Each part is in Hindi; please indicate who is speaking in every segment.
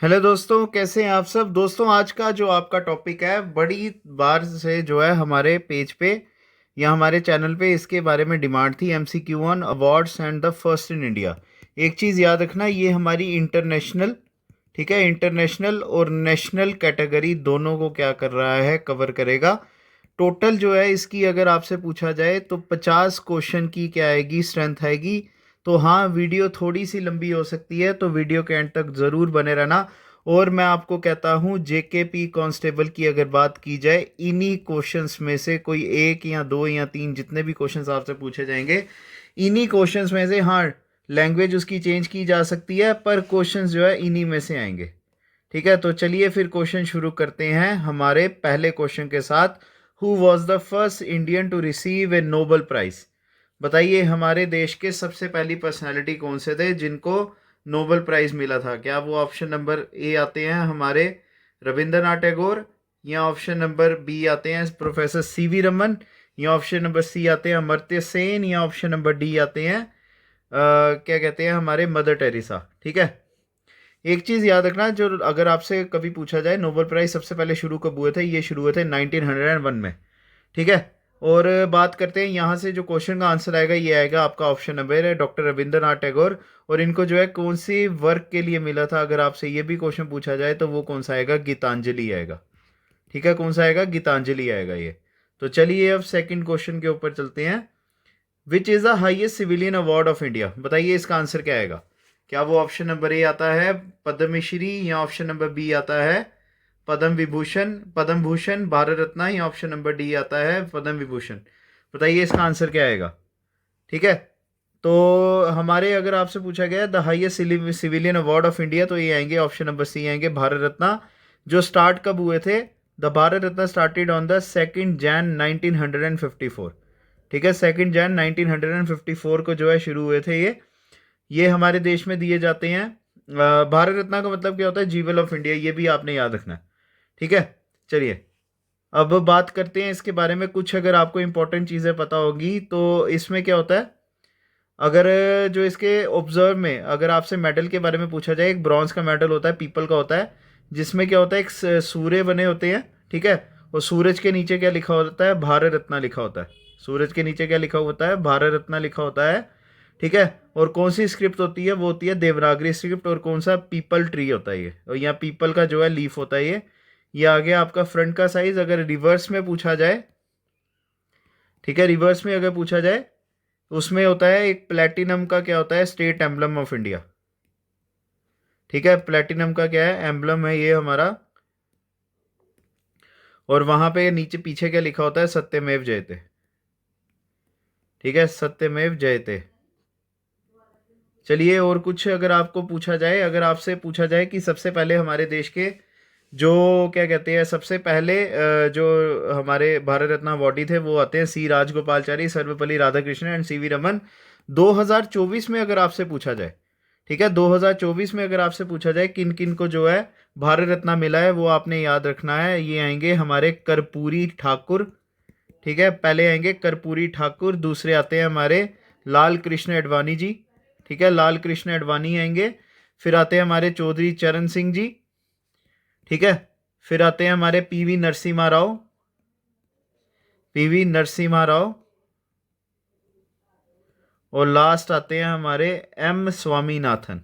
Speaker 1: हेलो दोस्तों, कैसे हैं आप सब। दोस्तों, आज का जो आपका टॉपिक है, बड़ी बार से जो है हमारे पेज पे या हमारे चैनल पे इसके बारे में डिमांड थी। MCQ1 awards and the first in India. एक चीज़ याद रखना, ये हमारी इंटरनेशनल, ठीक है, इंटरनेशनल और नेशनल कैटेगरी दोनों को क्या कर रहा है, कवर करेगा। टोटल जो है इसकी अगर आपसे पूछा जाए तो 50 क्वेश्चन की क्या आएगी, स्ट्रेंथ आएगी। तो हाँ, वीडियो थोड़ी सी लंबी हो सकती है, तो वीडियो के एंड तक ज़रूर बने रहना। और मैं आपको कहता हूँ, JKP कांस्टेबल की अगर बात की जाए, इन्हीं क्वेश्चंस में से कोई एक या दो या तीन, जितने भी क्वेश्चंस आपसे पूछे जाएंगे, इन्हीं क्वेश्चंस में से, हाँ, लैंग्वेज उसकी चेंज की जा सकती है, पर क्वेश्चंस जो है इन्हीं में से आएंगे। ठीक है, तो चलिए फिर क्वेश्चन शुरू करते हैं हमारे पहले क्वेश्चन के साथ। Who was the first Indian to receive a Nobel prize. बताइए, हमारे देश के सबसे पहली पर्सनालिटी कौन से थे जिनको नोबल प्राइज मिला था। क्या वो ऑप्शन नंबर ए आते हैं हमारे रविंद्रनाथ टैगोर, या ऑप्शन नंबर बी आते हैं प्रोफेसर CV रमन, या ऑप्शन नंबर सी आते हैं अमर्त्य सेन, या ऑप्शन नंबर डी आते हैं क्या कहते हैं हमारे मदर टेरेसा। ठीक है, एक चीज़ याद रखना, जो अगर आपसे कभी पूछा जाए नोबेल प्राइज़ सबसे पहले शुरू कब हुए थे, ये शुरू हुए थे 1901 में। ठीक है, और बात करते हैं यहाँ से जो क्वेश्चन का आंसर आएगा, ये आएगा आपका ऑप्शन नंबर है डॉक्टर रविंद्रनाथ टैगोर। और इनको जो है कौन सी वर्क के लिए मिला था, अगर आपसे ये भी क्वेश्चन पूछा जाए तो वो कौन सा आएगा, गीतांजलि आएगा। ठीक है, कौन सा आएगा, गीतांजलि आएगा ये। तो चलिए अब सेकंड क्वेश्चन के ऊपर चलते हैं। Which is the highest civilian award of India. बताइए इसका आंसर क्या आएगा। क्या वो ऑप्शन नंबर ए आता है पद्मश्री, या ऑप्शन नंबर बी आता है पद्म भूषण, भारत रत्न, या ऑप्शन नंबर डी आता है पद्म विभूषण। बताइए इसका आंसर क्या आएगा। ठीक है, तो हमारे अगर आपसे पूछा गया the highest civilian award of India, तो ये आएंगे ऑप्शन नंबर सी आएंगे भारत रत्न। जो स्टार्ट कब हुए थे, the Bharat Ratna started on the 2 Jain 1954। ठीक है, 2 जैन 1954 को जो है शुरू हुए थे ये हमारे देश में दिए जाते हैं। भारत रत्न का मतलब क्या होता है, जीवल ऑफ इंडिया, ये भी आपने याद रखना है। ठीक है, चलिए अब बात करते हैं इसके बारे में। कुछ अगर आपको इंपॉर्टेंट चीज़ें पता होगी तो इसमें क्या होता है, अगर जो इसके ऑब्जर्व में अगर आपसे मेडल के बारे में पूछा जाए, एक ब्रॉन्ज का मेडल होता है, पीपल का होता है, जिसमें क्या होता है, एक सूर्य बने होते हैं। ठीक है, और सूरज के नीचे क्या लिखा होता है, भारत रत्न लिखा होता है। सूरज के नीचे क्या लिखा होता है, भारत रत्न लिखा होता है। ठीक है, और कौन सी स्क्रिप्ट होती है, वो होती है देवनागरी स्क्रिप्ट। और कौन सा, पीपल ट्री होता है ये, और यहाँ पीपल का जो है लीफ होता है ये आ गया आपका फ्रंट का साइज। अगर रिवर्स में पूछा जाए, ठीक है, रिवर्स में अगर पूछा जाए, उसमें होता है एक प्लेटिनम का क्या होता है, स्टेट एम्बलम ऑफ इंडिया। ठीक है, प्लेटिनम का क्या है, एम्बलम है ये हमारा। और वहां पे नीचे पीछे क्या लिखा होता है, सत्यमेव जयते। ठीक है, सत्यमेव जयते। चलिए, और कुछ अगर आपको पूछा जाए, अगर आपसे पूछा जाए कि सबसे पहले हमारे देश के जो क्या कहते हैं, सबसे पहले जो हमारे भारत रत्न अवॉर्डी थे, वो आते हैं सी राजगोपालचारी, सर्वपल्ली राधाकृष्णन एंड CV रमन। 2024 में अगर आपसे पूछा जाए, ठीक है, 2024 में अगर आपसे पूछा जाए किन किन को जो है भारत रत्न मिला है, वो आपने याद रखना है। ये आएंगे हमारे कर्पूरी ठाकुर। ठीक है, पहले आएंगे कर्पूरी ठाकुर, दूसरे आते हैं हमारे लाल कृष्ण अडवाणी जी। ठीक है, लाल कृष्ण अडवाणी आएंगे। फिर आते हैं हमारे चौधरी चरण सिंह जी। ठीक है, फिर आते हैं हमारे PV नरसिम्हा राव, PV नरसिम्हा राव। और लास्ट आते हैं हमारे M स्वामीनाथन।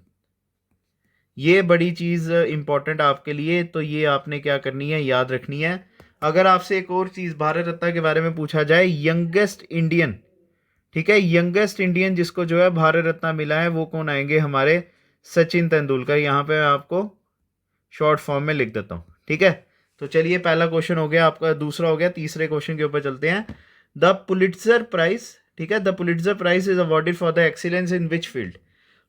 Speaker 1: ये बड़ी चीज़ इंपॉर्टेंट आपके लिए, तो ये आपने क्या करनी है, याद रखनी है। अगर आपसे एक और चीज़ भारत रत्न के बारे में पूछा जाए, यंगेस्ट इंडियन, ठीक है, यंगेस्ट इंडियन जिसको जो है भारत रत्न मिला है, वो कौन आएंगे, हमारे सचिन तेंदुलकर। यहाँ पे मैं आपको शॉर्ट फॉर्म में लिख देता हूँ। ठीक है, तो चलिए पहला क्वेश्चन हो गया आपका, दूसरा हो गया, तीसरे क्वेश्चन के ऊपर चलते हैं। द पुलिट्जर प्राइज, ठीक है, the Pulitzer prize is awarded for the excellence in which field.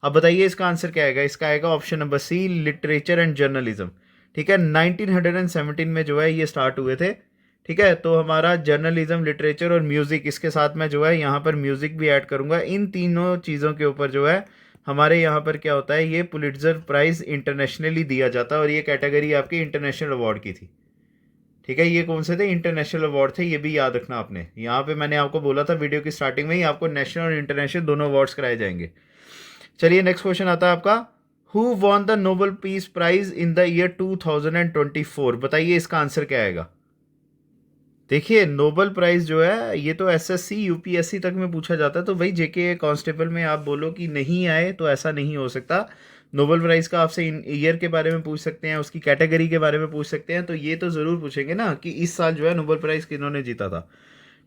Speaker 1: अब बताइए इसका आंसर क्या आएगा। इसका आएगा option number C, literature and journalism. ठीक है, 1917 में जो है ये स्टार्ट हुए थे। ठीक है, तो हमारा जर्नलिज्म, लिटरेचर और म्यूज़िक, इसके साथ मैं जो है यहाँ पर म्यूज़िक भी ऐड करूँगा। इन तीनों चीज़ों के ऊपर जो है हमारे यहाँ पर क्या होता है, ये पुलिट्जर प्राइज़ इंटरनेशनली दिया जाता है। और ये कैटेगरी आपकी इंटरनेशनल अवार्ड की थी। ठीक है, ये कौन से थे, इंटरनेशनल अवार्ड थे, ये भी याद रखना आपने। यहाँ पे मैंने आपको बोला था वीडियो की स्टार्टिंग में ही, आपको नेशनल और इंटरनेशनल दोनों अवार्ड्स कराए जाएंगे। चलिए नेक्स्ट क्वेश्चन आता है आपका। Who won the Nobel peace prize in the year 2024? बताइए इसका आंसर क्या आएगा। देखिए नोबेल प्राइज जो है ये तो एसएससी यूपीएससी तक में पूछा जाता है, तो भाई जेके कांस्टेबल में आप बोलो कि नहीं आए तो ऐसा नहीं हो सकता। नोबेल प्राइज़ का आपसे ईयर के बारे में पूछ सकते हैं, उसकी कैटेगरी के बारे में पूछ सकते हैं, तो ये तो ज़रूर पूछेंगे ना कि इस साल जो है नोबेल प्राइज़ किन्होंने जीता था।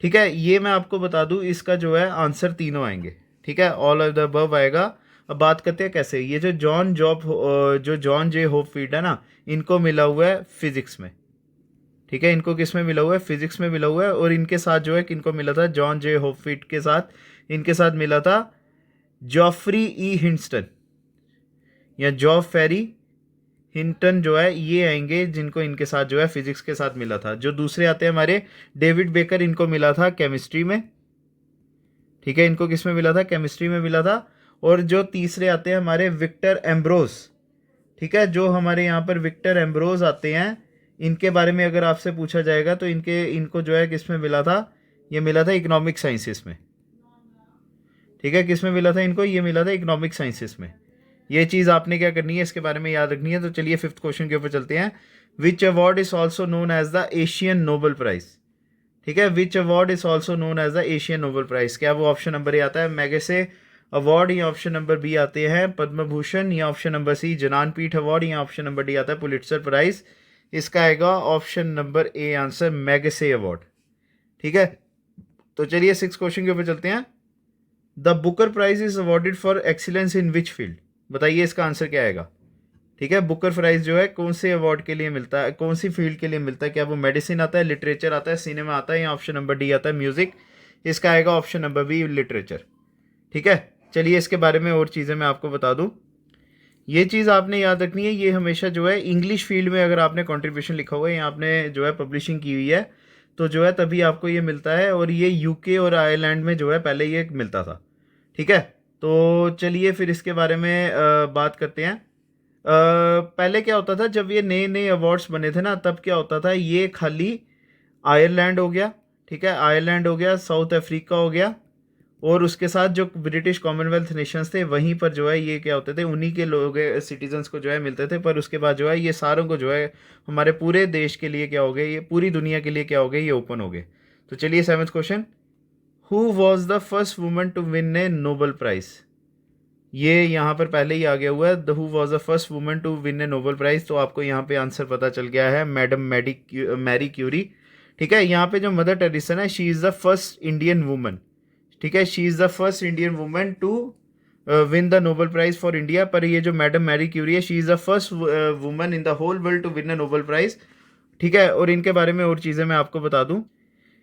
Speaker 1: ठीक है, ये मैं आपको बता दूं, इसका जो है आंसर तीनों आएंगे। ठीक है, ऑल ऑफ द अबव आएगा। अब बात करते हैं कैसे। ये जो जॉन जे होपफील्ड है ना, इनको मिला हुआ है फिजिक्स में। ठीक है, इनको किस में मिला हुआ है? फिजिक्स में मिला हुआ है। और इनके साथ जो है किनको मिला था? जॉन जे होपफील्ड के साथ इनके साथ मिला था जॉफ्री ई हिंटन या जॉफ फेरी हिंटन जो है, ये आएंगे जिनको इनके साथ जो है फिजिक्स के साथ मिला था। जो दूसरे आते हैं हमारे डेविड बेकर, इनको मिला था केमिस्ट्री में। ठीक है, इनको किस में मिला था? केमिस्ट्री में मिला था। और जो तीसरे आते हैं हमारे विक्टर एम्ब्रोस, ठीक है, जो हमारे यहाँ पर विक्टर एम्ब्रोस आते हैं, इनके बारे में अगर आपसे पूछा जाएगा तो इनको जो है किस में मिला था? ये मिला था इकोनॉमिक साइंसेस में। ठीक है, किस में मिला था इनको? ये मिला था इकोनॉमिक साइंसेस में। ये चीज़ आपने क्या करनी है, इसके बारे में याद रखनी है। तो चलिए फिफ्थ क्वेश्चन के ऊपर चलते हैं। Which award is also known as the Asian Nobel prize? ठीक है, which award is also known as the Asian Nobel prize? क्या वो ऑप्शन नंबर ए आता है मैगेसे अवार्ड, या ऑप्शन नंबर बी आते हैं पद्म भूषण, या option number C Jnanpith award, या ऑप्शन नंबर डी आता है पुलिट्जर प्राइज? इसका आएगा option number A answer, Magsaysay award. ठीक है, तो चलिए सिक्स क्वेश्चन के ऊपर चलते हैं। The Booker prize is awarded for excellence in which field? बताइए इसका आंसर क्या आएगा। ठीक है, बुकर प्राइज जो है कौन से अवार्ड के लिए मिलता है, कौन सी फील्ड के लिए मिलता है? क्या वो मेडिसिन आता है, लिटरेचर आता है, सिनेमा आता है, या ऑप्शन नंबर डी आता है म्यूजिक? इसका आएगा ऑप्शन नंबर बी, लिटरेचर। ठीक है, चलिए इसके बारे में और चीज़ें मैं आपको बता दूं। ये चीज़ आपने याद रखनी है, ये हमेशा जो है इंग्लिश फील्ड में अगर आपने कंट्रीब्यूशन लिखा हुआ है या आपने जो है पब्लिशिंग की हुई है, तो जो है तभी आपको ये मिलता है। और ये यूके और आयरलैंड में जो है पहले ये मिलता था। ठीक है, तो चलिए फिर इसके बारे में बात करते हैं। पहले क्या होता था, जब ये नए नए अवार्ड्स बने थे ना, तब क्या होता था, ये खाली आयरलैंड हो गया, ठीक है, आयरलैंड हो गया, साउथ अफ्रीका हो गया, और उसके साथ जो ब्रिटिश कॉमनवेल्थ नेशंस थे वहीं पर जो है ये क्या होते थे, उन्हीं के लोग सिटीजन्स को जो है मिलते थे। पर उसके बाद जो है ये सारों को जो है हमारे पूरे देश के लिए क्या हो गए, ये पूरी दुनिया के लिए क्या हो गए, ये ओपन हो गए। तो चलिए seventh question, who was the first woman to win a Nobel prize? ये यहाँ पर पहले ही आ गया हुआ है, the who was the first woman to win a Nobel prize. तो आपको यहाँ पे आंसर पता चल गया है, मैडम मैरी क्यूरी। ठीक है, यहाँ पे जो मदर टेरेसा है, she is the first Indian woman. ठीक है, she is the first Indian woman to win the Nobel prize for India. पर ये जो मैडम मैरी क्यूरी है, she is the first woman in the whole world to win a Nobel prize. ठीक है, और इनके बारे में और चीज़ें मैं आपको बता दूं।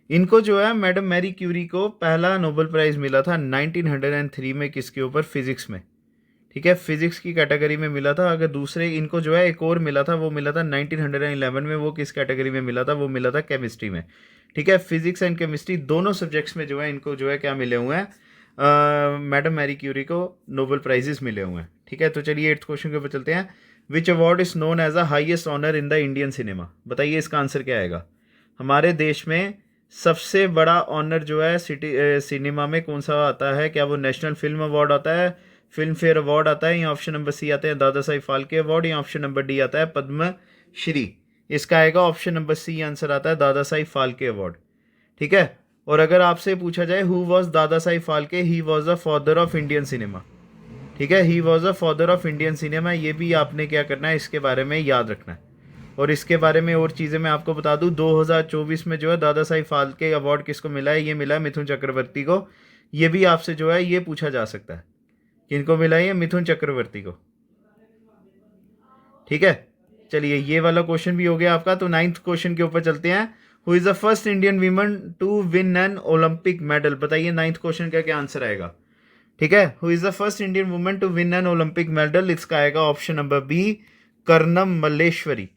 Speaker 1: इनको जो है मैडम मैरी क्यूरी को पहला नोबेल प्राइज़ मिला था 1903 में, किसके ऊपर? फिजिक्स में। ठीक है, फिजिक्स की कैटेगरी में मिला था। अगर दूसरे इनको जो है एक और मिला था, वो मिला था 1911 में, वो किस कैटेगरी में मिला था? वो मिला था केमिस्ट्री में। ठीक है, फिजिक्स एंड केमिस्ट्री दोनों सब्जेक्ट्स में जो है इनको जो है क्या मिले हुए हैं, मैडम मैरी क्यूरी को नोबेल प्राइजेस मिले हुए हैं। ठीक है, तो चलिए एट्थ क्वेश्चन के ऊपर चलते हैं। Which award is known as the highest honour in the Indian cinema? बताइए इसका आंसर क्या आएगा। हमारे देश में सबसे बड़ा ऑनर जो है सिनेमा में कौन सा आता है? क्या वो नेशनल फिल्म अवार्ड आता है, फिल्म फेयर अवार्ड आता है, या ऑप्शन नंबर सी आते हैं दादा साहिब फाल्के अवार्ड, या ऑप्शन नंबर डी आता है पद्म श्री? इसका आएगा ऑप्शन नंबर सी आंसर आता है दादा साहिब फाल्के अवार्ड। ठीक है, और अगर आपसे पूछा जाए हु वॉज दादा Sahib Phalke, he was the father of Indian cinema. ठीक है, he was the father of Indian cinema. ये भी आपने क्या करना है, इसके बारे में याद रखना है। और इसके बारे में और चीज़ें मैं आपको बता दूं, 2024 में जो है दादा साहिब फाल्के अवार्ड किसको मिला है? ये मिला है मिथुन चक्रवर्ती को। ये भी आपसे जो है ये पूछा जा सकता है, किनको मिला है? ये मिथुन चक्रवर्ती को। ठीक है, चलिए ये वाला क्वेश्चन भी हो गया आपका। तो नाइन्थ क्वेश्चन के ऊपर चलते हैं। Who is the first Indian women to win an Olympic medal? बताइए नाइन्थ क्वेश्चन का क्या आंसर आएगा। ठीक है, who is the first Indian women to win an Olympic medal? इसका आएगा option number B, Karnam Malleswari.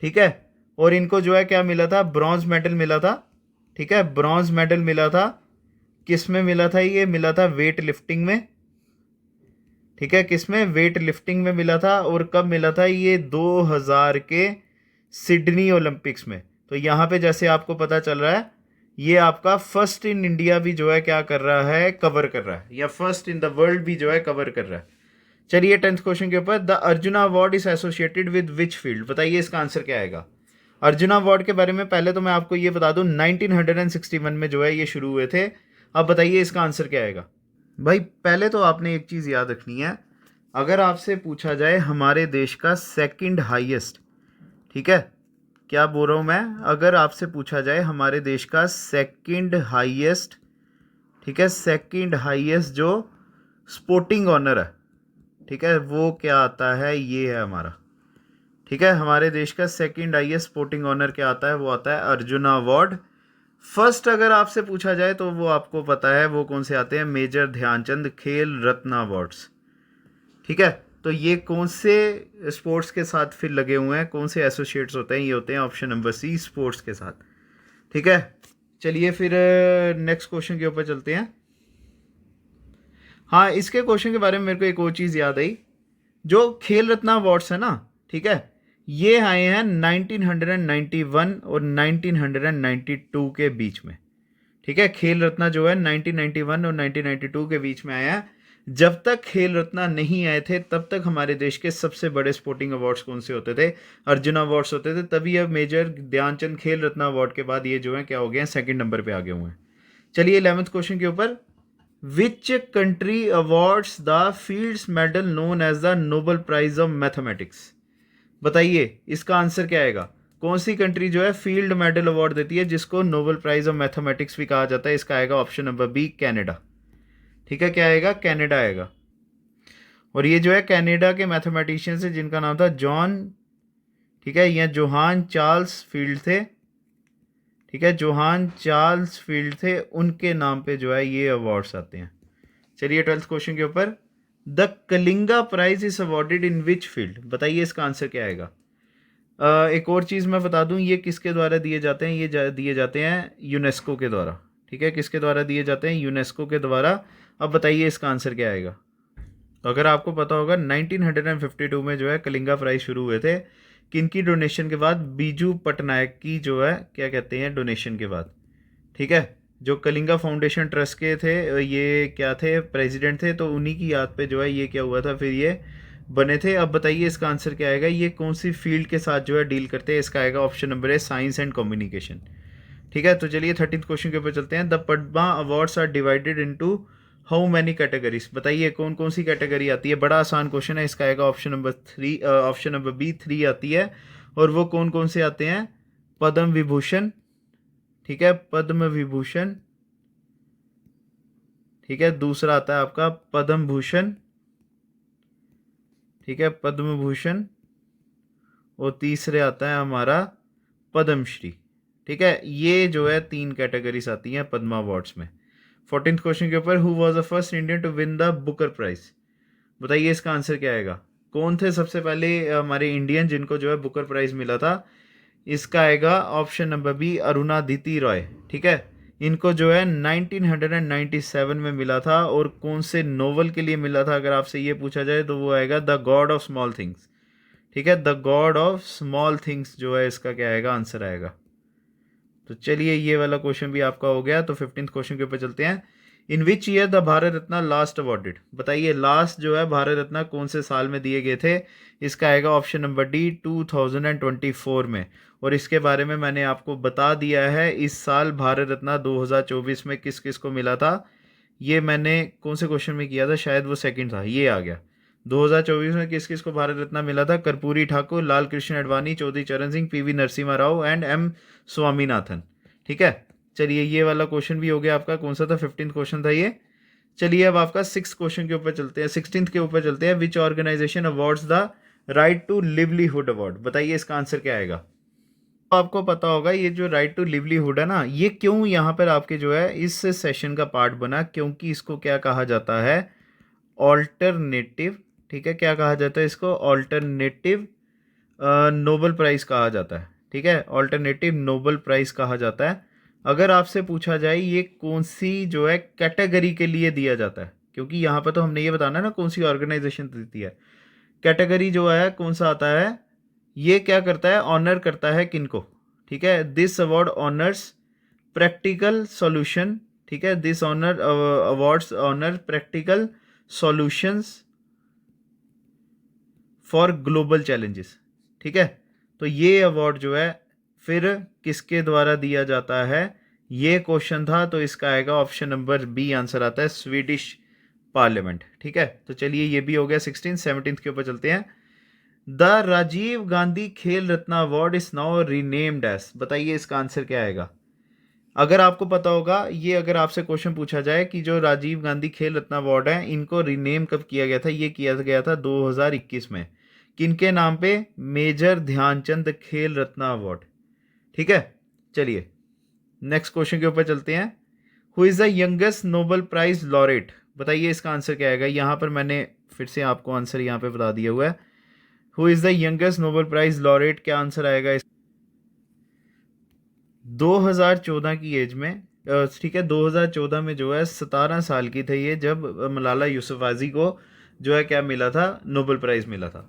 Speaker 1: ठीक है, और इनको जो है क्या मिला था? ब्रॉन्ज मेडल मिला था। ठीक है, ब्रॉन्ज मेडल मिला था। किस में मिला था? ये मिला था वेट लिफ्टिंग में। ठीक है, किस में? वेट लिफ्टिंग में मिला था। और कब मिला था? ये 2000 के सिडनी ओलंपिक्स में। तो यहाँ पे जैसे आपको पता चल रहा है, ये आपका फर्स्ट इन इंडिया भी जो है क्या कर रहा है, कवर कर रहा है, या फर्स्ट इन द वर्ल्ड भी जो है कवर कर रहा है। चलिए 10th क्वेश्चन के ऊपर, the arjuna award is associated with which field, बताइए इसका आंसर क्या आएगा। अर्जुना अवार्ड के बारे में पहले तो मैं आपको ये बता दूं 1961 में जो है ये शुरू हुए थे। अब बताइए इसका आंसर क्या आएगा। भाई पहले तो आपने एक चीज़ याद रखनी है, अगर आपसे पूछा जाए हमारे देश का सेकंड हाईएस्ट, ठीक है, क्या बोल रहा हूँ मैं, अगर आपसे पूछा जाए हमारे देश का सेकंड हाईएस्ट, ठीक है, सेकंड हाईएस्ट जो स्पोर्टिंग ऑनर है, ठीक है, वो क्या आता है, ये है हमारा, ठीक है, हमारे देश का सेकंड हाईएस्ट स्पोर्टिंग ऑनर क्या आता है, वो आता है अर्जुना अवार्ड। फर्स्ट अगर आपसे पूछा जाए तो वो आपको पता है वो कौन से आते हैं, मेजर ध्यानचंद खेल रत्न अवार्ड्स, ठीक है। तो ये कौन से स्पोर्ट्स के साथ फिर लगे हुए हैं, कौन से एसोसिएट्स होते हैं, ये होते हैं ऑप्शन नंबर सी, स्पोर्ट्स के साथ, ठीक है। चलिए फिर नेक्स्ट क्वेश्चन के ऊपर चलते हैं। हाँ, इसके क्वेश्चन के बारे में मेरे को एक और चीज़ याद आई, जो खेल रत्न अवार्ड्स है ना, ठीक है, ये आए हैं 1991 और 1992 के बीच में, ठीक है। खेल रत्न जो है 1991 और 1992 के बीच में आया है। जब तक खेल रत्न नहीं आए थे तब तक हमारे देश के सबसे बड़े स्पोर्टिंग अवार्ड्स कौन से होते थे, अर्जुन अवार्ड्स होते थे। तभी अब मेजर ध्यानचंद खेल रत्न अवार्ड के बाद ये जो है क्या हो गए हैं, सेकंड नंबर पे आ गए हुए हैं। चलिए 11th क्वेश्चन के ऊपर, which country awards the Fields medal known as the Nobel prize of mathematics, बताइए इसका आंसर क्या आएगा। कौन सी कंट्री जो है फील्ड मेडल अवार्ड देती है जिसको नोबेल प्राइज ऑफ मैथमेटिक्स भी कहा जाता है, इसका आएगा ऑप्शन नंबर बी, कनाडा, ठीक है, क्या आएगा, कनाडा आएगा। और ये जो है कनाडा के मैथमेटिशियंस है जिनका नाम था जॉन, ठीक है, या जोहान चार्ल्स फील्ड थे, ठीक है, जोहान चार्ल्स फील्ड थे, उनके नाम पे जो है ये अवार्ड्स आते हैं। चलिए 12th क्वेश्चन के ऊपर, the Kalinga prize is awarded in which field, बताइए इसका आंसर क्या आएगा। एक और चीज़ मैं बता दूं, ये किसके द्वारा दिए जाते हैं, ये दिए जाते हैं यूनेस्को के द्वारा, ठीक है, किसके द्वारा दिए जाते हैं, यूनेस्को के द्वारा। अब बताइए इसका आंसर क्या आएगा। तो अगर आपको पता होगा 1952 में जो है कलिंगा प्राइज शुरू हुए थे, किनकी डोनेशन के बाद, बीजू पटनायक की जो है क्या कहते हैं डोनेशन के बाद, ठीक है, जो कलिंगा फाउंडेशन ट्रस्ट के थे, ये क्या थे, प्रेसिडेंट थे, तो उन्हीं की याद पे जो है ये क्या हुआ था, फिर ये बने थे। अब बताइए इसका आंसर क्या आएगा, ये कौन सी फील्ड के साथ जो है डील करते हैं, इसका आएगा ऑप्शन नंबर है साइंस एंड कम्युनिकेशन, ठीक है। तो चलिए 13th क्वेश्चन के ऊपर चलते हैं, the Padma awards are divided into how many categories, बताइए कौन कौन सी कैटेगरी आती है। बड़ा आसान क्वेश्चन है, इसका आएगा option number 3, option number B 3 आती है। और वो कौन कौन से आते हैं, पद्म विभूषण, ठीक है, पद्म विभूषण, ठीक है, दूसरा आता है आपका पद्म भूषण, ठीक है, पद्म भूषण, और तीसरे आता है हमारा पद्मश्री, ठीक है। ये जो है 3 कैटेगरीज आती हैं पद्मा अवार्ड्स में। 14th क्वेश्चन के ऊपर, who was the first Indian to win the Booker prize, बताइए इसका आंसर क्या आएगा। कौन थे सबसे पहले हमारे इंडियन जिनको जो है बुकर प्राइज मिला था, इसका आएगा ऑप्शन नंबर बी, अरुणादिति रॉय, ठीक है। इनको जो है 1997 में मिला था। और कौन से नोवेल के लिए मिला था अगर आपसे ये पूछा जाए तो वो आएगा the God of small things, ठीक है, the God of small things जो है इसका क्या आएगा, आंसर आएगा। तो चलिए ये वाला क्वेश्चन भी आपका हो गया। तो 15th क्वेश्चन के ऊपर चलते हैं, in which year the Bharat Ratna last awarded, बताइए लास्ट जो है भारत रत्न कौन से साल में दिए गए थे, इसका आएगा ऑप्शन नंबर डी 2024 में। और इसके बारे में मैंने आपको बता दिया है, इस साल भारत रत्न 2024 में किस किस को मिला था, ये मैंने कौन से क्वेश्चन में किया था, शायद वो सेकंड था, ये आ गया। 2024 में किस किस को भारत रत्न मिला था, Karpoori Thakur, Lal Krishna Advani, Chaudhary Charan Singh, PV Narasimha Rao and M Swaminathan, ठीक है। चलिए ये वाला क्वेश्चन भी हो गया आपका, कौन सा था, 15th क्वेश्चन था ये। चलिए अब आपका 6th क्वेश्चन के ऊपर चलते हैं, 16th के ऊपर चलते हैं, which organisation awards the right to livelihood award, बताइए इसका आंसर क्या आएगा। तो आपको पता होगा ये जो राइट टू लिवलीहुड है ना, ये क्यों यहाँ पर आपके जो है इस सेशन का पार्ट बना, क्योंकि इसको क्या कहा जाता है, ऑल्टरनेटिव, ठीक है, क्या कहा जाता है इसको, ऑल्टरनेटिव नोबेल प्राइज़ कहा जाता है, ठीक है, ऑल्टरनेटिव नोबेल प्राइज़ कहा जाता है। अगर आपसे पूछा जाए ये कौन सी जो है कैटेगरी के लिए दिया जाता है, क्योंकि यहाँ पर तो हमने ये बताना है ना कौन सी ऑर्गेनाइजेशन देती है, कैटेगरी जो है कौन सा आता है, ये क्या करता है, ऑनर करता है किनको, ठीक है, this award honours practical solution, ठीक है, this honour awards honour practical solutions for global challenges. ठीक है, तो ये अवार्ड जो है फिर किसके द्वारा दिया जाता है, ये क्वेश्चन था, तो इसका आएगा ऑप्शन नंबर बी, आंसर आता है स्वीडिश पार्लियामेंट। ठीक है, तो चलिए ये भी हो गया 16। 17 के ऊपर चलते हैं। The Rajiv Gandhi Khel Ratna award is now renamed as, बताइए इसका आंसर क्या आएगा। अगर आपको पता होगा, ये अगर आपसे क्वेश्चन पूछा जाए कि जो राजीव गांधी खेल रत्न अवार्ड है इनको रीनेम कब किया गया था, ये किया गया था 2021 में। किनके नाम पे, मेजर ध्यानचंद खेल रत्न अवार्ड। ठीक है, चलिए नेक्स्ट क्वेश्चन के ऊपर चलते हैं। Who is the youngest Nobel prize laureate, बताइए इसका आंसर क्या आएगा। यहां पर मैंने फिर से आपको आंसर यहां पे बता दिया हुआ है। Who is the youngest Nobel prize laureate, क्या आंसर आएगा इस 2014 की एज में। ठीक है, 2014 में जो है 17 साल की थी ये, जब मलाला यूसुफजई को जो है क्या मिला था, नोबेल प्राइज मिला था।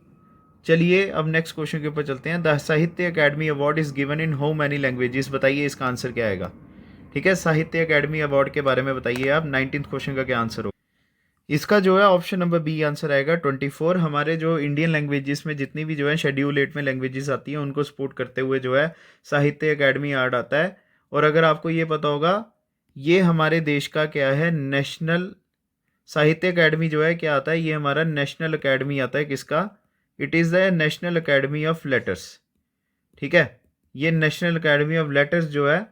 Speaker 1: चलिए अब नेक्स्ट क्वेश्चन के ऊपर चलते हैं। द साहित्य academy award is given in how many languages, बताइए इसका आंसर क्या आएगा। ठीक है, साहित्य अकेडमी अवार्ड के बारे में बताइए आप। 19th क्वेश्चन का क्या आंसर होगा इसका, जो है ऑप्शन नंबर बी आंसर आएगा 24। हमारे जो इंडियन लैंग्वेजेस में जितनी भी जो है शेड्यूल 8 में लैंग्वेजेस आती हैं उनको सपोर्ट करते हुए जो है साहित्य अकेडमी अवार्ड आता है। और अगर आपको ये पता होगा, ये हमारे देश का क्या है, नेशनल साहित्य अकेडमी जो है क्या आता है, ये हमारा नेशनल अकेडमी आता है किसका, it is the national academy of letters. ठीक है, ये नेशनल अकेडमी ऑफ लेटर्स जो है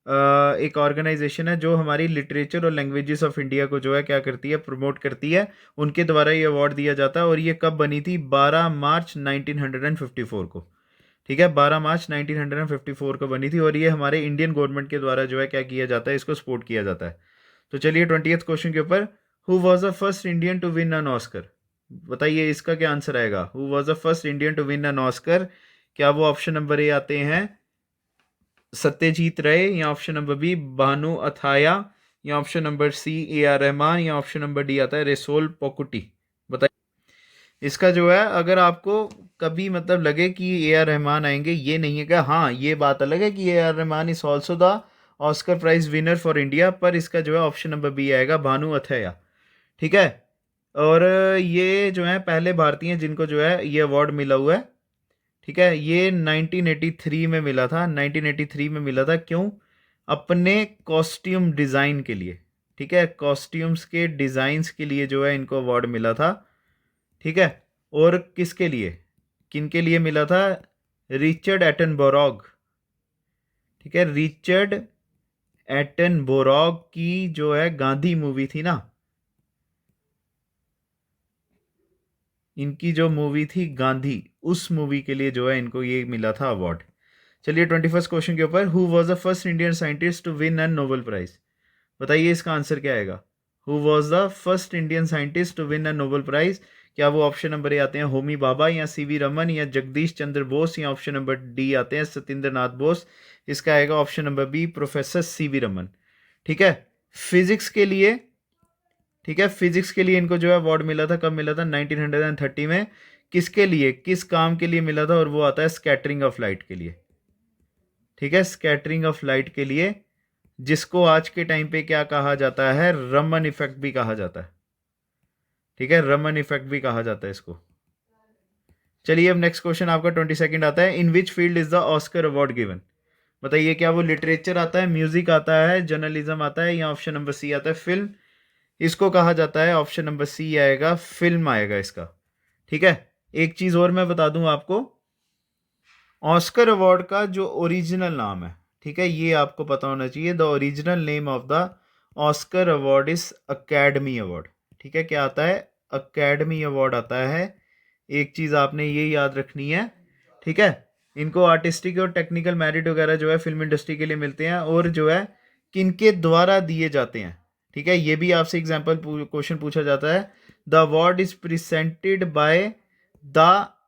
Speaker 1: एक ऑर्गेनाइजेशन है जो हमारी लिटरेचर और लैंग्वेजेस ऑफ इंडिया को जो है क्या करती है, प्रमोट करती है। उनके द्वारा ये अवार्ड दिया जाता है। और ये कब बनी थी, 12 मार्च 1954 को। ठीक है, 12 मार्च 1954 को बनी थी। और ये हमारे इंडियन गवर्नमेंट के द्वारा जो है क्या किया जाता है, इसको सपोर्ट किया जाता है। तो चलिए 20th क्वेश्चन के ऊपर, who was the first Indian to win an Oscar, बताइए इसका क्या आंसर आएगा। Who was the first Indian to win an Oscar, क्या वो ऑप्शन नंबर ए आते हैं सत्यजीत रे, या option number B Bhanu Athaiya, या option number C A R Rahman, या ऑप्शन नंबर डी आता है रेसोल पोकुटी। बताइए इसका जो है, अगर आपको कभी मतलब लगे कि ए आर रहमान आएंगे, ये नहीं है कि हाँ, ये बात अलग है कि A R Rahman is also the Oscar prize winner for India, पर इसका जो है ऑप्शन नंबर बी आएगा भानु अथैया। ठीक है, और ये जो है पहले भारतीय हैं जिनको जो है ये अवार्ड मिला हुआ है। ठीक है, ये 1983 में मिला था। 1983 में मिला था, क्यों, अपने कॉस्ट्यूम डिज़ाइन के लिए। ठीक है, कॉस्ट्यूम्स के डिज़ाइंस के लिए जो है इनको अवार्ड मिला था। ठीक है, और किसके लिए, किन के लिए मिला था, रिचर्ड एटनबरोग। ठीक है, रिचर्ड एटनबरोग की जो है गांधी मूवी थी ना, इनकी जो मूवी थी गांधी, उस मूवी के लिए जो है इनको ये मिला था अवार्ड। चलिए 21st क्वेश्चन के ऊपर, who was the first Indian scientist to win an Nobel prize, बताइए इसका आंसर क्या आएगा। Who was the first Indian scientist to win an Nobel prize, क्या वो ऑप्शन नंबर ए आते हैं होमी भाभा, या सीवी रमन, या जगदीश चंद्र बोस, या ऑप्शन नंबर डी आते हैं सत्येंद्र नाथ बोस। इसका आएगा option number B professor CV Raman. ठीक है, फिजिक्स के लिए, ठीक है, फिजिक्स के लिए इनको जो है अवार्ड मिला था, कब मिला था, 1930 में। किसके लिए, किस काम के लिए मिला था, और वो आता है स्कैटरिंग ऑफ लाइट के लिए। ठीक है, स्कैटरिंग ऑफ लाइट के लिए, जिसको आज के टाइम पे क्या कहा जाता है, रमन इफेक्ट भी कहा जाता है। ठीक है, रमन इफेक्ट भी कहा जाता है इसको। चलिए अब नेक्स्ट क्वेश्चन आपका 22nd आता है। In which field is the Oscar award given, बताइए क्या वो लिटरेचर आता है, म्यूजिक आता है, जर्नलिज्म आता है, या ऑप्शन नंबर सी आता है फिल्म। इसको कहा जाता है, ऑप्शन नंबर सी आएगा, फिल्म आएगा इसका। ठीक है, एक चीज और मैं बता दूं आपको, ऑस्कर अवार्ड का जो ओरिजिनल नाम है, ठीक है, ये आपको पता होना चाहिए। The original name of the Oscar award is academy award. ठीक है, क्या आता है, अकेडमी अवार्ड आता है। एक चीज आपने ये याद रखनी है। ठीक है, इनको आर्टिस्टिक और टेक्निकल मेरिट वगैरह जो है फिल्म इंडस्ट्री के लिए मिलते हैं, और जो है किनके द्वारा दिए जाते हैं। ठीक है, ये भी आपसे एग्जाम्पल क्वेश्चन पूछा जाता है। The award is presented by the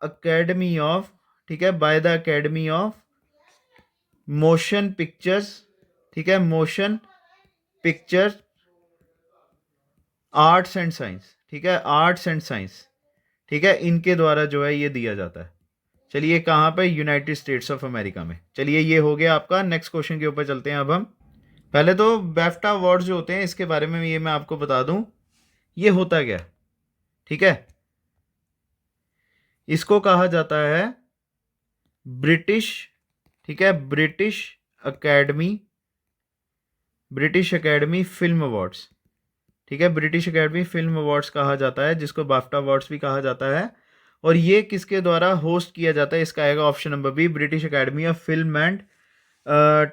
Speaker 1: academy of, ठीक है, by the academy of motion pictures. ठीक है, motion picture arts and science. ठीक है, आर्ट्स एंड साइंस। ठीक है, इनके द्वारा जो है ये दिया जाता है। चलिए कहाँ पे, यूनाइटेड स्टेट्स ऑफ अमेरिका में। चलिए ये हो गया आपका। नेक्स्ट क्वेश्चन के ऊपर चलते हैं अब हम। पहले तो बैफ्टा अवार्ड जो होते हैं इसके बारे में ये मैं आपको बता दूं, ये होता क्या। ठीक है, इसको कहा जाता है ब्रिटिश, ठीक है, ब्रिटिश अकेडमी फिल्म अवार्ड्स, ठीक है, ब्रिटिश अकेडमी फिल्म अवार्ड्स कहा जाता है, जिसको बाफ्टा अवार्ड्स भी कहा जाता है। और ये किसके द्वारा होस्ट किया जाता है? इसका आएगा option number B, British Academy of Film and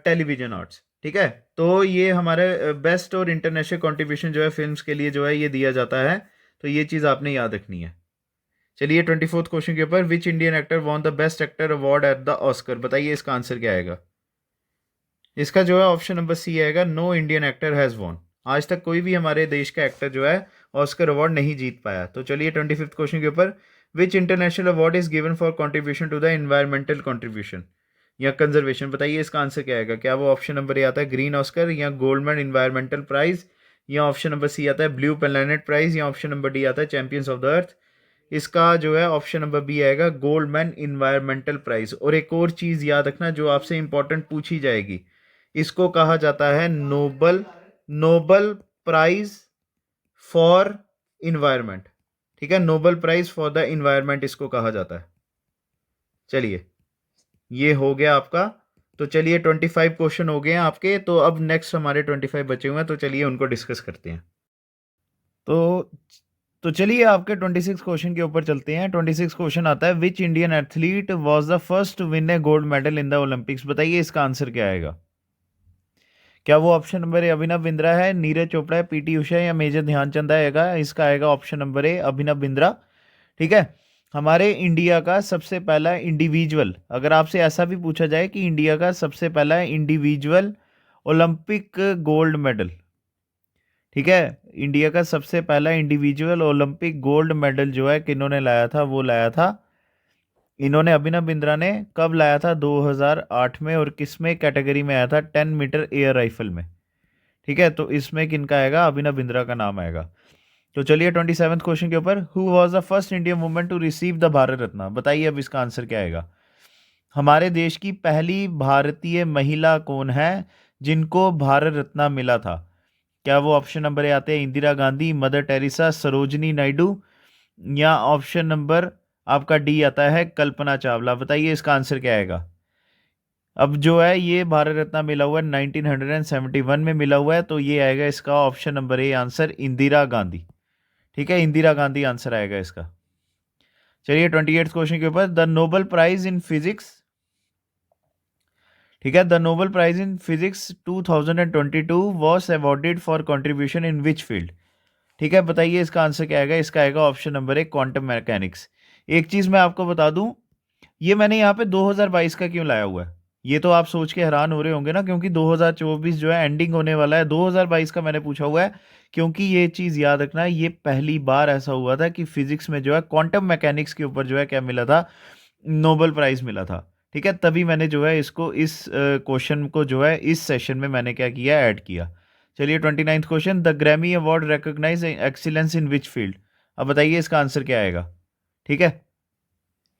Speaker 1: Television Arts, ठीक है। तो ये हमारे बेस्ट और इंटरनेशनल कंट्रीब्यूशन जो है फिल्म्स के लिए जो है ये दिया जाता है, तो ये चीज़ आपने याद रखनी है। चलिए 24th क्वेश्चन के ऊपर, which Indian actor won the best actor award at the Oscar, बताइए इसका आंसर क्या आएगा? इसका जो है ऑप्शन नंबर सी आएगा, no Indian actor has won. आज तक कोई भी हमारे देश का एक्टर जो है ऑस्कर अवार्ड नहीं जीत पाया। तो चलिए 25th क्वेश्चन के ऊपर, which international award is given for contribution to the environmental contribution या कंजर्वेशन, बताइए इसका आंसर क्या आएगा? क्या वो ऑप्शन नंबर ए आता है ग्रीन ऑस्कर, या गोल्डमैन इन्वायरमेंटल प्राइज, या ऑप्शन नंबर सी आता है ब्लू प्लैनेट प्राइज, या ऑप्शन नंबर डी आता है चैंपियंस ऑफ द अर्थ? इसका जो है ऑप्शन नंबर बी आएगा गोल्डमैन इन्वायरमेंटल प्राइज। और एक और चीज़ याद रखना जो आपसे इंपॉर्टेंट पूछी जाएगी, इसको कहा जाता है Nobel Nobel prize for environment, ठीक है, Nobel prize for the environment इसको कहा जाता है। चलिए ये हो गया आपका। तो चलिए 25 क्वेश्चन हो गए हैं आपके, तो अब नेक्स्ट हमारे 25 बचे हुए हैं, तो चलिए उनको डिस्कस करते हैं। तो चलिए आपके 26 क्वेश्चन के ऊपर चलते हैं। 26 क्वेश्चन आता है, which Indian athlete was the first to win a gold medal in the Olympics, बताइए इसका आंसर क्या आएगा? क्या वो option number A Abhinav Bindra है, नीरज चोपड़ा है, पीटी उषा या मेजर ध्यानचंद आएगा? इसका आएगा option number A Abhinav Bindra, ठीक है। हमारे इंडिया का सबसे पहला इंडिविजुअल, अगर आपसे ऐसा भी पूछा जाए कि इंडिया का सबसे पहला इंडिविजुअल ओलंपिक गोल्ड मेडल, ठीक है, इंडिया का सबसे पहला इंडिविजुअल ओलंपिक गोल्ड मेडल जो है किन्होंने लाया था? वो लाया था इन्होंने, अभिनव बिंद्रा ने। कब लाया था? 2008 में। और किस में कैटेगरी में आया था? 10 मीटर एयर राइफल में, ठीक है। तो इसमें किनका आएगा? अभिनव बिंद्रा का नाम आएगा। तो चलिए 27th क्वेश्चन के ऊपर, who was the first Indian woman to receive the Bharat Ratna, बताइए अब इसका आंसर क्या आएगा? हमारे देश की पहली भारतीय महिला कौन है जिनको भारत रत्न मिला था? क्या वो ऑप्शन नंबर ए आते हैं इंदिरा गांधी, मदर टेरेसा, सरोजनी नायडू, या ऑप्शन नंबर आपका डी आता है कल्पना चावला, बताइए इसका आंसर क्या आएगा? अब जो है ये भारत रत्न मिला हुआ है 1971 में मिला हुआ है, तो ये आएगा इसका option number A answer Indira Gandhi, ठीक है, इंदिरा गांधी आंसर आएगा इसका। चलिए 28th क्वेश्चन के ऊपर, the Nobel prize in physics, ठीक है, the Nobel prize in physics 2022 was awarded for contribution in which field, ठीक है, बताइए इसका आंसर क्या आएगा? इसका आएगा option number A quantum mechanics. एक चीज़ मैं आपको बता दूं, ये मैंने यहाँ पे 2022 का क्यों लाया हुआ है, ये तो आप सोच के हैरान हो रहे होंगे ना, क्योंकि 2024 जो है एंडिंग होने वाला है, 2022 का मैंने पूछा हुआ है क्योंकि ये चीज़ याद रखना है, ये पहली बार ऐसा हुआ था कि फिजिक्स में जो है क्वांटम मैकेनिक्स के ऊपर जो है क्या मिला था? नोबेल प्राइज़ मिला था, ठीक है। तभी मैंने जो है इसको इस क्वेश्चन को जो है इस सेशन में मैंने क्या किया? ऐड किया। चलिए 29th question, the Grammy award recognize excellence in which field, अब बताइए इसका आंसर क्या आएगा? ठीक है,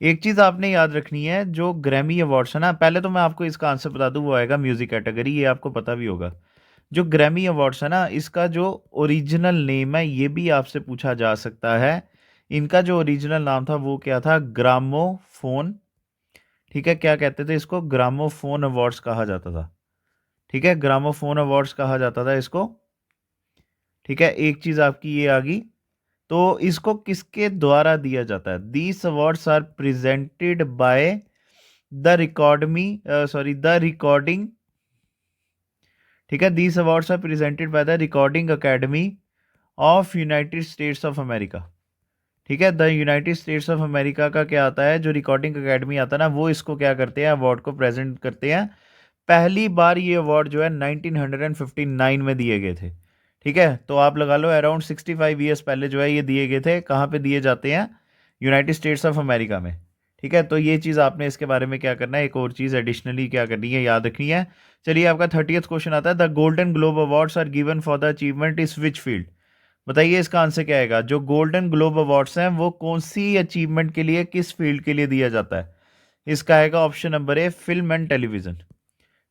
Speaker 1: एक चीज़ आपने याद रखनी है, जो ग्रैमी अवार्ड्स है ना, पहले तो मैं आपको इसका आंसर बता दूं, वो आएगा म्यूजिक कैटेगरी, ये आपको पता भी होगा। जो ग्रैमी अवार्ड्स है ना, इसका जो ओरिजिनल नेम है ये भी आपसे पूछा जा सकता है। इनका जो ओरिजिनल नाम था वो क्या था? ग्रामोफोन, ठीक है, क्या कहते थे इसको? ग्रामोफोन अवार्ड्स कहा जाता था, ठीक है, ग्रामोफोन अवार्ड्स कहा जाता था इसको, ठीक है। एक चीज़ आपकी ये आ गई। तो इसको किसके द्वारा दिया जाता है? These awards are presented by the recording, ठीक है, these awards are presented by the Recording Academy of United States of America, ठीक है। The United States of America का क्या आता है? जो रिकॉर्डिंग अकेडमी आता है ना, वो इसको क्या करते हैं? अवार्ड को प्रेजेंट करते हैं। पहली बार ये अवार्ड जो है 1959 में दिए गए थे, ठीक है। तो आप लगा लो अराउंड 65 ईयर्स पहले जो है ये दिए गए थे। कहाँ पे दिए जाते हैं? यूनाइटेड स्टेट्स ऑफ अमेरिका में, ठीक है। तो ये चीज़ आपने इसके बारे में क्या करना है, एक और चीज़ एडिशनली क्या करनी है, याद रखनी है। चलिए आपका 30th क्वेश्चन आता है, the Golden Globe awards are given for the achievement is which field, बताइए इसका आंसर क्या आएगा? जो गोल्डन ग्लोब अवार्ड्स हैं वो कौन सी अचीवमेंट के लिए, किस फील्ड के लिए दिया जाता है? इसका आएगा option number A film and television,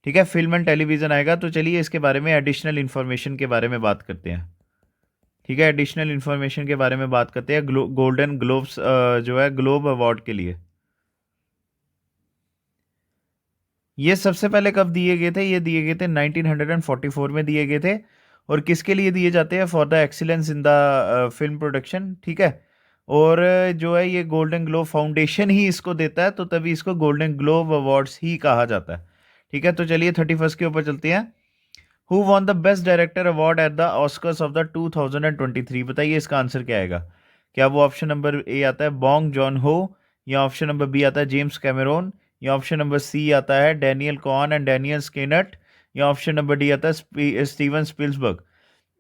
Speaker 1: ठीक है, फिल्म एंड टेलीविजन आएगा। तो चलिए इसके बारे में एडिशनल इंफॉर्मेशन के बारे में बात करते हैं। ठीक है, एडिशनल इन्फॉर्मेशन के बारे में बात करते हैं गोल्डन ग्लोब्स जो है ग्लोब अवार्ड के लिए। ये सबसे पहले कब दिए गए थे? ये दिए गए थे 1944 में दिए गए थे। और किसके लिए दिए जाते हैं? For the excellence in the film production. ठीक है, और जो है ये गोल्डन ग्लोब फाउंडेशन ही इसको देता है, तो तभी इसको गोल्डन ग्लोब अवार्ड्स ही कहा जाता है। ठीक है, तो चलिए 31 के ऊपर चलते हैं। Who won the best director award at the Oscars of the 2023? बताइए इसका आंसर क्या आएगा। क्या वो ऑप्शन नंबर ए आता है बॉन्ग जॉन हो, या ऑप्शन नंबर बी आता है जेम्स कैमेरोन, या ऑप्शन नंबर सी आता है डैनियल कॉन एंड डैनियल स्किनट, या ऑप्शन नंबर डी आता है स्टीवन स्पिल्सबर्ग?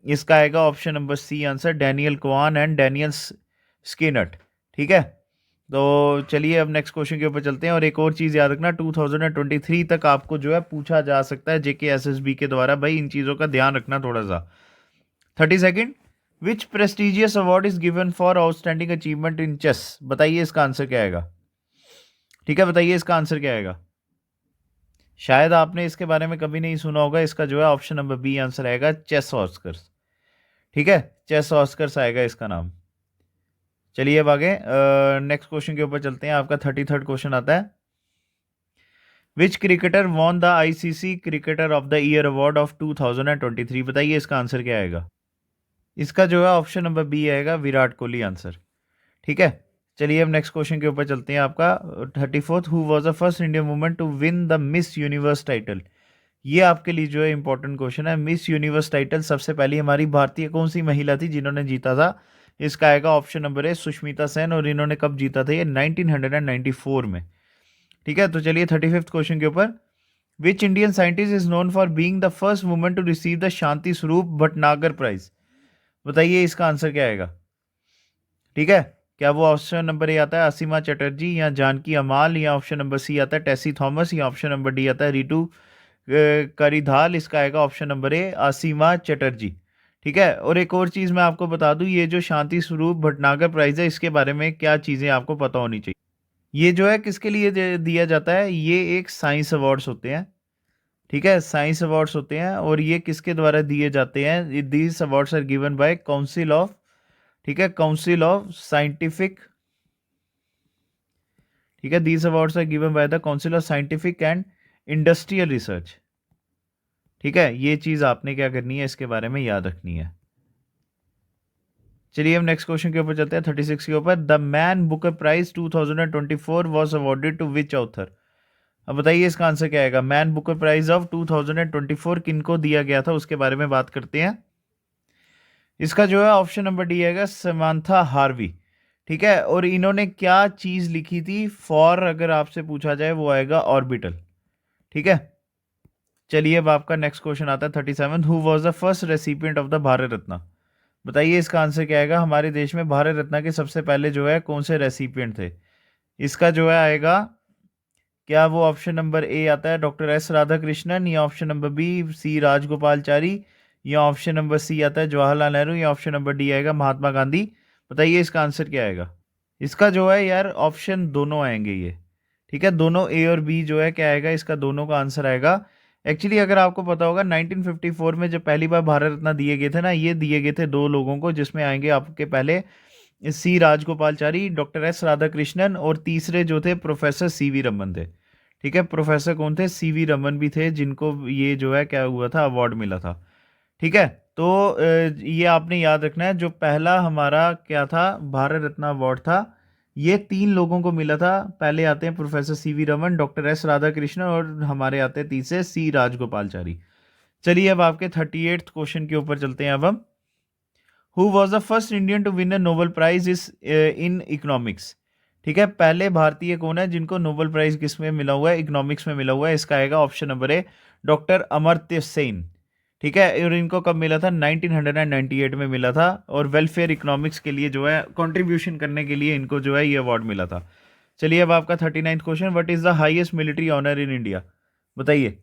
Speaker 1: इसका आएगा option number C answer, Daniel Cohn and Daniel Skinnet. ठीक है, तो चलिए अब नेक्स्ट क्वेश्चन के ऊपर चलते हैं। और एक और चीज़ याद रखना, 2023 तक आपको जो है पूछा जा सकता है JKSSB के द्वारा, भाई इन चीज़ों का ध्यान रखना थोड़ा सा। 32 which prestigious award is given for outstanding achievement in chess? बताइए इसका आंसर क्या आएगा। ठीक है, बताइए इसका आंसर क्या आएगा। शायद आपने इसके बारे में कभी नहीं सुना होगा। इसका जो है ऑप्शन नंबर बी आंसर आएगा, चेस ऑस्कर्स। ठीक है, चेस ऑस्कर्स आएगा इसका नाम। चलिए अब आगे नेक्स्ट क्वेश्चन के ऊपर चलते हैं। आपका 33rd क्वेश्चन आता है, विच cricketer won the ICC cricketer of the year award of 2023? बताइए इसका आंसर क्या आएगा। इसका जो है ऑप्शन नंबर बी आएगा, विराट कोहली आंसर। ठीक है, चलिए अब नेक्स्ट क्वेश्चन के ऊपर चलते हैं। आपका 34th, who was the first Indian woman to win the Miss Universe title? ये आपके लिए जो है इंपॉर्टेंट क्वेश्चन है। मिस यूनिवर्स टाइटल सबसे पहली हमारी भारतीय कौन सी महिला थी जिन्होंने जीता था? इसका आएगा ऑप्शन नंबर ए, सुष्मिता सेन। और इन्होंने कब जीता था? ये 1994 में। ठीक है, तो चलिए 35th क्वेश्चन के ऊपर, which Indian scientist is known for being the first woman to receive the Shanti Swarup Bhatnagar prize? बताइए इसका आंसर क्या आएगा। ठीक है, क्या वो ऑप्शन नंबर ए आता है असीमा चटर्जी, या जानकी अमाल, या ऑप्शन नंबर सी आता है टेसी थॉमस, या ऑप्शन नंबर डी आता है रितु करिधाल? इसका आएगा ऑप्शन नंबर ए, असीमा चटर्जी। ठीक है, और एक और चीज़ मैं आपको बता दूं, ये जो शांति स्वरूप भटनागर प्राइज है, इसके बारे में क्या चीज़ें आपको पता होनी चाहिए। ये जो है किसके लिए दिया जाता है? ये एक साइंस अवार्ड्स होते हैं। ठीक है, साइंस अवार्ड्स होते हैं, और ये किसके द्वारा दिए जाते हैं? These awards are given by council of, ठीक है, काउंसिल ऑफ साइंटिफिक। ठीक है, these awards are given by the council of scientific and industrial research. ठीक है, ये चीज आपने क्या करनी है, इसके बारे में याद रखनी है। चलिए हम नेक्स्ट क्वेश्चन के ऊपर चलते हैं, 36 के ऊपर, the Man Booker prize 2024 was awarded to which author? अब बताइए इसका आंसर क्या आएगा। मैन बुकर प्राइज ऑफ 2024 किनको दिया गया था, उसके बारे में बात करते हैं। इसका जो है ऑप्शन नंबर डी आएगा, समांथा हार्वी। ठीक है, और इन्होंने क्या चीज लिखी थी? फॉर अगर आपसे पूछा जाए वो आएगा ऑर्बिटल। ठीक है, चलिए अब आपका नेक्स्ट क्वेश्चन आता है 37, who was the first recipient of the Bharat Ratna? बताइए इसका आंसर क्या आएगा। हमारे देश में भारत रत्न के सबसे पहले जो है कौन से रेसिपिएंट थे? इसका जो है आएगा, क्या वो ऑप्शन नंबर ए आता है डॉक्टर एस राधाकृष्णन, या option number B C Rajagopalachari, या ऑप्शन नंबर सी आता है जवाहरलाल नेहरू, या ऑप्शन नंबर डी आएगा महात्मा गांधी? बताइए इसका आंसर क्या आएगा। इसका जो है यार ऑप्शन दोनों आएंगे ये। ठीक है, दोनों ए और बी जो है क्या आएगा, इसका दोनों का आंसर आएगा। एक्चुअली अगर आपको पता होगा 1954 में जब पहली बार भारत रत्न दिए गए थे ना, ये दिए गए थे दो लोगों को, जिसमें आएंगे आपके पहले सी राजगोपालचारी, डॉक्टर एस राधाकृष्णन, और तीसरे जो थे प्रोफेसर CV रमन थे। ठीक है, प्रोफेसर कौन थे? CV रमन भी थे, जिनको ये जो है क्या हुआ था, अवार्ड मिला था। ठीक है, तो ये आपने याद रखना है, जो पहला हमारा क्या था भारत रत्न अवार्ड था, ये 3 लोगों को मिला था। पहले आते हैं professor CV Raman, doctor S Radhakrishnan, और हमारे आते हैं तीसरे सी राजगोपालचारी। चलिए अब आपके 38th क्वेश्चन के ऊपर चलते हैं। अब हम, who was the first Indian to win a Nobel prize is in economics? ठीक है, पहले भारतीय कौन है जिनको नोबेल प्राइज किस में मिला हुआ है? इकोनॉमिक्स में मिला हुआ है। इसका आएगा ऑप्शन नंबर ए, डॉक्टर अमर्त्य सेन। ठीक है, और इनको कब मिला था? 1998 में मिला था, और वेलफेयर इकोनॉमिक्स के लिए जो है कंट्रीब्यूशन करने के लिए इनको जो है ये अवार्ड मिला था। चलिए अब आपका 39th question, what is the highest military honour in India? बताइए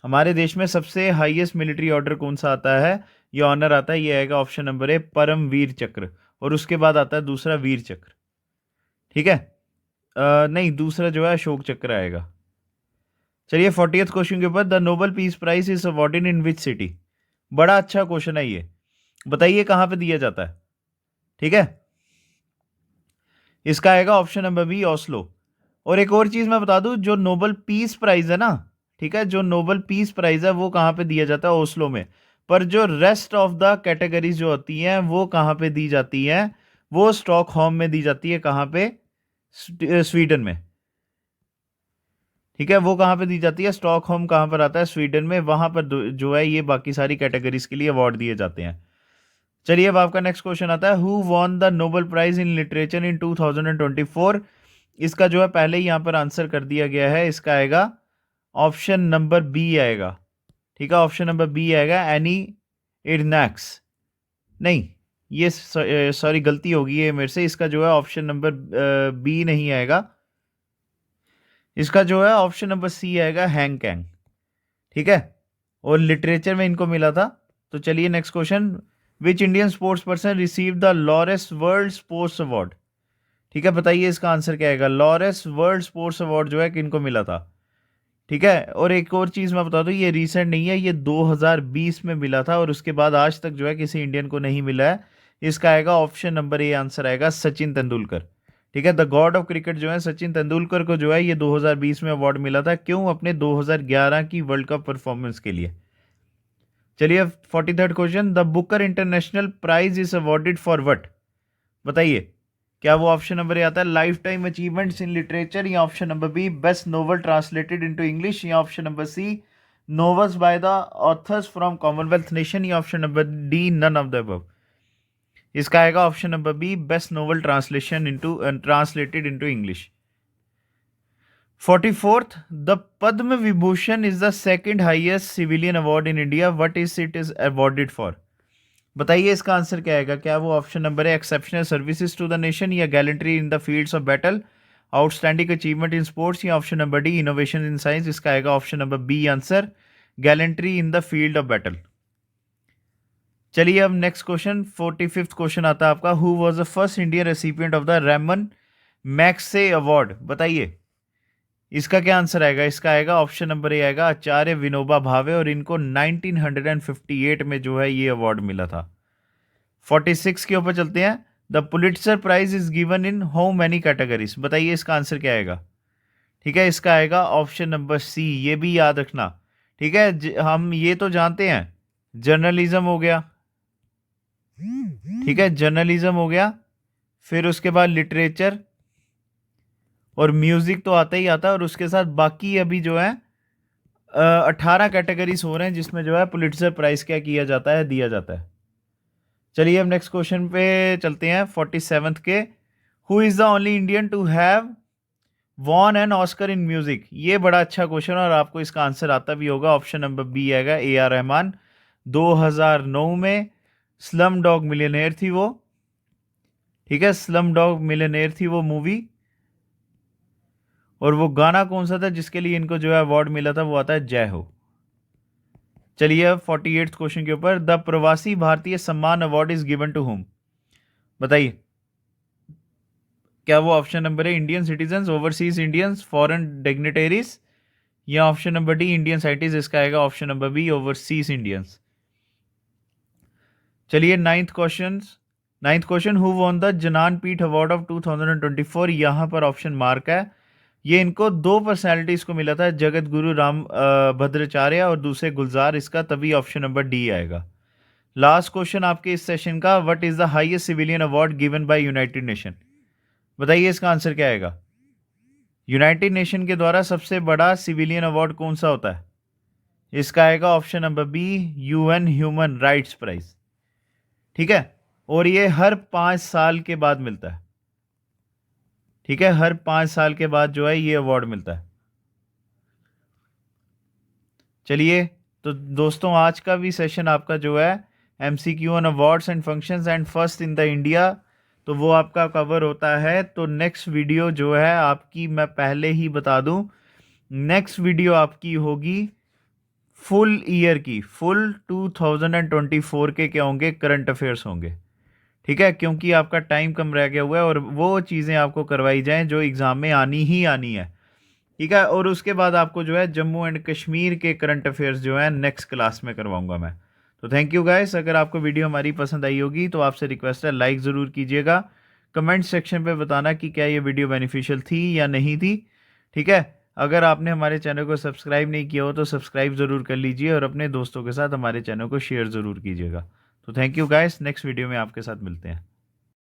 Speaker 1: हमारे देश में सबसे हाईएस्ट मिलिट्री ऑर्डर कौन सा आता है? ये ऑनर आता है, ये आएगा ऑप्शन नंबर ए, परम वीर चक्र, और उसके बाद आता है दूसरा वीर चक्र। ठीक है, नहीं, दूसरा जो है अशोक चक्र आएगा। चलिए 40th क्वेश्चन के ऊपर, the Nobel peace prize is awarded in which city? बड़ा अच्छा क्वेश्चन है ये। बताइए कहाँ पे दिया जाता है। ठीक है, इसका आएगा ऑप्शन नंबर बी ओस्लो। और एक और चीज मैं बता दूं, जो नोबल पीस प्राइज है ना, ठीक है, जो नोबल पीस प्राइज है वो कहाँ पे दिया जाता है, ओस्लो में। पर जो रेस्ट ऑफ द कैटेगरीज जो होती हैं वो कहाँ पे दी जाती हैं, वो स्टॉकहोम में दी जाती है। कहाँ पे, स्वीडन में। ठीक है, वो कहाँ पे दी जाती है, स्टॉकहोम कहाँ पर आता है, स्वीडन में। वहां पर जो है ये बाकी सारी कैटेगरीज के लिए अवार्ड दिए जाते हैं। चलिए अब आपका नेक्स्ट क्वेश्चन आता है, who won the Nobel prize in literature in 2024। इसका जो है पहले ही यहाँ पर आंसर कर दिया गया है। इसका आएगा ऑप्शन नंबर बी आएगा। ठीक है, ऑप्शन नंबर बी आएगा, एनी इडनैक्स। नहीं, ये सॉरी गलती होगी ये मेरे से। इसका जो है ऑप्शन नंबर बी नहीं आएगा, इसका जो है ऑप्शन नंबर सी आएगा, हैंग कैंग। ठीक है, और लिटरेचर में इनको मिला था। तो चलिए next question, which Indian sports person receive the Laureus world sports award. ठीक है, बताइए इसका आंसर क्या आएगा। लॉरेस वर्ल्ड स्पोर्ट्स अवार्ड जो है किनको मिला था। ठीक है, और एक और चीज़ मैं बता दूं, ये रीसेंट नहीं है, ये 2020 में मिला था, और उसके बाद आज तक जो है किसी इंडियन को नहीं मिला है। इसका आएगा ऑप्शन नंबर ए आंसर आएगा, सचिन तेंदुलकर। ठीक है, द गॉड ऑफ क्रिकेट जो है सचिन तेंदुलकर को जो है ये 2020 में अवार्ड मिला था। क्यों, अपने 2011 की वर्ल्ड कप परफॉर्मेंस के लिए। चलिए 43rd question, the Booker International Prize is awarded for what. बताइए, क्या वो ऑप्शन नंबर ए आता है, lifetime achievements in literature, या option number B, best novel translated into English, या option number C, novels by the authors from Commonwealth nation, या option number D, none of the above. इसका आएगा option number B, best novel translated into English. 44th, the Padma Vibhushan is the second highest civilian award in India, what is awarded for. बताइए इसका आंसर क्या आएगा। क्या वो ऑप्शन नंबर है, exceptional services to the nation, या gallantry in the fields of battle, outstanding achievement in sports, या option number D, innovation in science. इसका आएगा option number B answer, gallantry in the field of battle. चलिए अब नेक्स्ट क्वेश्चन, 45th क्वेश्चन आता है आपका, who was the first Indian recipient of the Ramon Magsaysay award. बताइए इसका क्या आंसर आएगा। इसका आएगा ऑप्शन नंबर ए आएगा, आचार्य विनोबा भावे, और इनको 1958 में जो है ये अवार्ड मिला था। 46 के ऊपर चलते हैं, the Pulitzer prize is given in how many categories. बताइए इसका आंसर क्या आएगा। ठीक है, इसका आएगा ऑप्शन नंबर सी, ये भी याद रखना। ठीक है, हम ये तो जानते हैं, जर्नलिज्म हो गया, ठीक है, जर्नलिज्म हो गया, फिर उसके बाद लिटरेचर और म्यूजिक तो आता ही आता है, और उसके साथ बाकी अभी जो है 18 कैटेगरीज हो रहे हैं जिसमें जो है पुलिट्जर प्राइज क्या किया जाता है, दिया जाता है। चलिए अब नेक्स्ट क्वेश्चन पे चलते हैं, 47th के, who is the only Indian to have won an Oscar in music. ये बड़ा अच्छा क्वेश्चन और आपको इसका आंसर आता भी होगा। ऑप्शन नंबर बी आएगा, ए आर रहमान। 2009 में स्लम डॉग मिलियनेयर थी वो। ठीक है, स्लम डॉग मिलियनेयर थी वो मूवी, और वो गाना कौन सा था जिसके लिए इनको जो है अवार्ड मिला था, वो आता है जय हो। चलिए अब 48th क्वेश्चन के ऊपर, द प्रवासी भारतीय सम्मान award is given to whom. बताइए क्या वो ऑप्शन नंबर है, Indian citizen, overseas Indians, foreign dignitaries, या option number D, Indian scientist. इसका आएगा option number B, overseas Indians. चलिए ninth question, who won the Jnanpith award of 2024। यहाँ पर ऑप्शन मार्क है, ये इनको दो पर्सनैलिटीज को मिला था, जगत गुरु राम भद्राचार्य और दूसरे गुलजार। इसका तभी ऑप्शन नंबर डी आएगा। लास्ट क्वेश्चन आपके इस सेशन का, what is the highest civilian award given by United nation. बताइए इसका आंसर क्या आएगा। यूनाइटेड नेशन के द्वारा सबसे बड़ा सिविलियन अवार्ड कौन सा होता है। इसका आएगा option number B, UN human rights prize. ठीक है, और ये हर 5 साल के बाद मिलता है। ठीक है, हर 5 साल के बाद जो है ये अवार्ड मिलता है। चलिए तो दोस्तों आज का भी सेशन आपका जो है MCQ on awards and functions and first in the India, तो वो आपका कवर होता है। तो नेक्स्ट वीडियो जो है आपकी, मैं पहले ही बता दूं, नेक्स्ट वीडियो आपकी होगी फुल ईयर की, फुल 2024 के क्या होंगे, करंट अफेयर्स होंगे। ठीक है, क्योंकि आपका टाइम कम रह गया हुआ है और वो चीज़ें आपको करवाई जाएं जो एग्ज़ाम में आनी ही आनी है। ठीक है, और उसके बाद आपको जो है जम्मू एंड कश्मीर के करंट अफेयर्स जो है नेक्स्ट क्लास में करवाऊंगा मैं। तो थैंक यू गाइस। अगर आपको वीडियो हमारी पसंद आई होगी तो आपसे रिक्वेस्ट है लाइक ज़रूर कीजिएगा। कमेंट सेक्शन पे बताना कि क्या ये वीडियो बेनिफिशियल थी या नहीं थी, ठीक है। अगर आपने हमारे चैनल को सब्सक्राइब नहीं किया हो तो सब्सक्राइब ज़रूर कर लीजिए और अपने दोस्तों के साथ हमारे चैनल को शेयर ज़रूर कीजिएगा। तो thank you guys, next video में आपके साथ मिलते हैं।